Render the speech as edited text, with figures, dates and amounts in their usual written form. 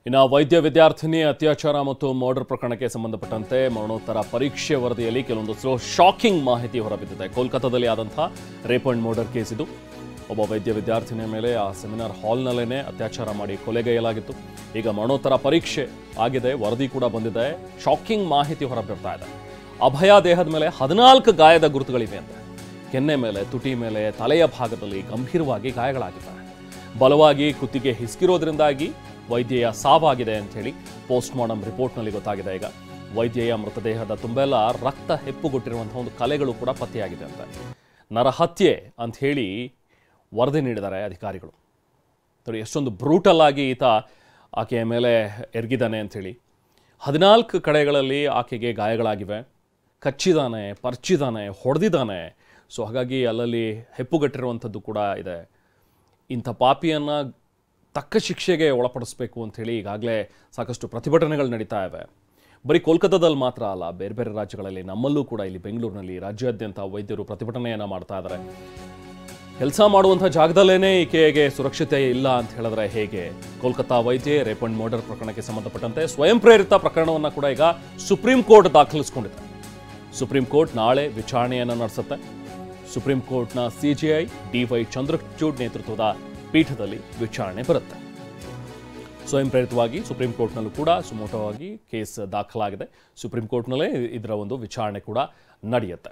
ಇನ್ನು ವೈದ್ಯ ವಿದ್ಯಾರ್ಥಿನಿ ಅತ್ಯಾಚಾರ ಮತ್ತು ಮರ್ಡರ್ ಪ್ರಕರಣಕ್ಕೆ ಸಂಬಂಧಪಟ್ಟಂತೆ ಮರಣೋತ್ತರ ಪರೀಕ್ಷೆ ವರದಿಯಲ್ಲಿ ಕೆಲವೊಂದು ಶಾಕಿಂಗ್ ಮಾಹಿತಿ ಹೊರಬಿದ್ದಿದೆ. ಕೋಲ್ಕತ್ತಾದಲ್ಲಿ ಆದಂತಹ ರೇಪ್ ಅಂಡ್ ಮರ್ಡರ್ ಕೇಸ್ ಇದು. ಒಬ್ಬ ವೈದ್ಯ ವಿದ್ಯಾರ್ಥಿನಿಯ ಮೇಲೆ ಆ ಸೆಮಿನಾರ್ ಹಾಲ್ನಲ್ಲೇ ಅತ್ಯಾಚಾರ ಮಾಡಿ ಕೊಲೆಗೈಯಲಾಗಿತ್ತು. ಈಗ ಮರಣೋತ್ತರ ಪರೀಕ್ಷೆ ಆಗಿದೆ, ವರದಿ ಕೂಡ ಬಂದಿದೆ. ಶಾಕಿಂಗ್ ಮಾಹಿತಿ ಹೊರಬಿಡ್ತಾ ಇದೆ. ಅಭಯ ದೇಹದ ಮೇಲೆ 14 ಗಾಯದ ಗುರುತುಗಳಿವೆ ಅಂತ. ಕೆನ್ನೆ ಮೇಲೆ, ತುಟಿ ಮೇಲೆ, ತಲೆಯ ಭಾಗದಲ್ಲಿ ಗಂಭೀರವಾಗಿ ಗಾಯಗಳಾಗಿವೆ. ಬಲವಾಗಿ ಕುತ್ತಿಗೆ ಹಿಸ್ಕಿರೋದ್ರಿಂದಾಗಿ ವೈದ್ಯೆಯ ಸಾವಾಗಿದೆ ಅಂತ ಹೇಳಿ ಪೋಸ್ಟ್ ಮಾರ್ಟಮ್ ರಿಪೋರ್ಟ್ನಲ್ಲಿ ಗೊತ್ತಾಗಿದೆ. ಈಗ ವೈದ್ಯೆಯ ಮೃತದೇಹದ ತುಂಬೆಲ್ಲ ರಕ್ತ ಹೆಪ್ಪುಗೊಟ್ಟಿರುವಂತಹ ಒಂದು ಕಲೆಗಳು ಕೂಡ ಪತ್ತೆಯಾಗಿದೆ ಅಂತ. ನರಹತ್ಯೆ ಅಂತ ಹೇಳಿ ವರದಿ ನೀಡಿದ್ದಾರೆ ಅಧಿಕಾರಿಗಳು. ನೋಡಿ ಎಷ್ಟೊಂದು ಬ್ರೂಟಲ್ ಆಗಿ ಈತ ಆಕೆಯ ಮೇಲೆ ಎರಗಿದ್ದಾನೆ ಅಂಥೇಳಿ. 14 ಕಡೆಗಳಲ್ಲಿ ಆಕೆಗೆ ಗಾಯಗಳಾಗಿವೆ. ಕಚ್ಚಿದಾನೆ, ಪರ್ಚಿದಾನೆ, ಹೊಡೆದಿದ್ದಾನೆ. ಸೊ ಹಾಗಾಗಿ ಅಲ್ಲಲ್ಲಿ ಹೆಪ್ಪುಗಟ್ಟಿರುವಂಥದ್ದು ಕೂಡ ಇದೆ. ಇಂಥ ಪಾಪಿಯನ್ನು ತಕ್ಕ ಶಿಕ್ಷೆಗೆ ಒಳಪಡಿಸಬೇಕು ಅಂಥೇಳಿ ಈಗಾಗಲೇ ಸಾಕಷ್ಟು ಪ್ರತಿಭಟನೆಗಳು ನಡೀತಾ ಇವೆ. ಬರೀ ಕೋಲ್ಕತ್ತಾದಲ್ಲಿ ಮಾತ್ರ ಅಲ್ಲ, ಬೇರೆ ಬೇರೆ ರಾಜ್ಯಗಳಲ್ಲಿ, ನಮ್ಮಲ್ಲೂ ಕೂಡ ಇಲ್ಲಿ ಬೆಂಗಳೂರಿನಲ್ಲಿ ರಾಜ್ಯಾದ್ಯಂತ ವೈದ್ಯರು ಪ್ರತಿಭಟನೆಯನ್ನು ಮಾಡ್ತಾ ಇದ್ದಾರೆ. ಕೆಲಸ ಮಾಡುವಂಥ ಜಾಗದಲ್ಲೇ ಈಕೆಗೆ ಸುರಕ್ಷತೆ ಇಲ್ಲ ಅಂತ ಹೇಳಿದ್ರೆ ಹೇಗೆ? ಕೋಲ್ಕತ್ತಾ ವೈದ್ಯೆ ರೇಪ್ ಅಂಡ್ ಮರ್ಡರ್ ಪ್ರಕರಣಕ್ಕೆ ಸಂಬಂಧಪಟ್ಟಂತೆ ಸ್ವಯಂ ಪ್ರೇರಿತ ಪ್ರಕರಣವನ್ನು ಕೂಡ ಈಗ ಸುಪ್ರೀಂ ಕೋರ್ಟ್ ದಾಖಲಿಸಿಕೊಂಡಿದೆ. ಸುಪ್ರೀಂ ಕೋರ್ಟ್ ನಾಳೆ ವಿಚಾರಣೆಯನ್ನು ನಡೆಸುತ್ತೆ. ಸುಪ್ರೀಂ ಕೋರ್ಟ್ನ ಸಿಜೆಐ ಡಿ.ವೈ. ಚಂದ್ರಚೂಡ್ ನೇತೃತ್ವದ ಪೀಠದಲ್ಲಿ ವಿಚಾರಣೆ ಬರುತ್ತೆ. ಸ್ವಯಂ ಪ್ರೇರಿತವಾಗಿ ಸುಪ್ರೀಂ ಕೋರ್ಟ್ನಲ್ಲೂ ಕೂಡ ಸುಮೋಟವಾಗಿ ಕೇಸ್ ದಾಖಲಾಗಿದೆ. ಸುಪ್ರೀಂ ಕೋರ್ಟ್ನಲ್ಲೇ ಇದರ ಒಂದು ವಿಚಾರಣೆ ಕೂಡ ನಡೆಯುತ್ತೆ.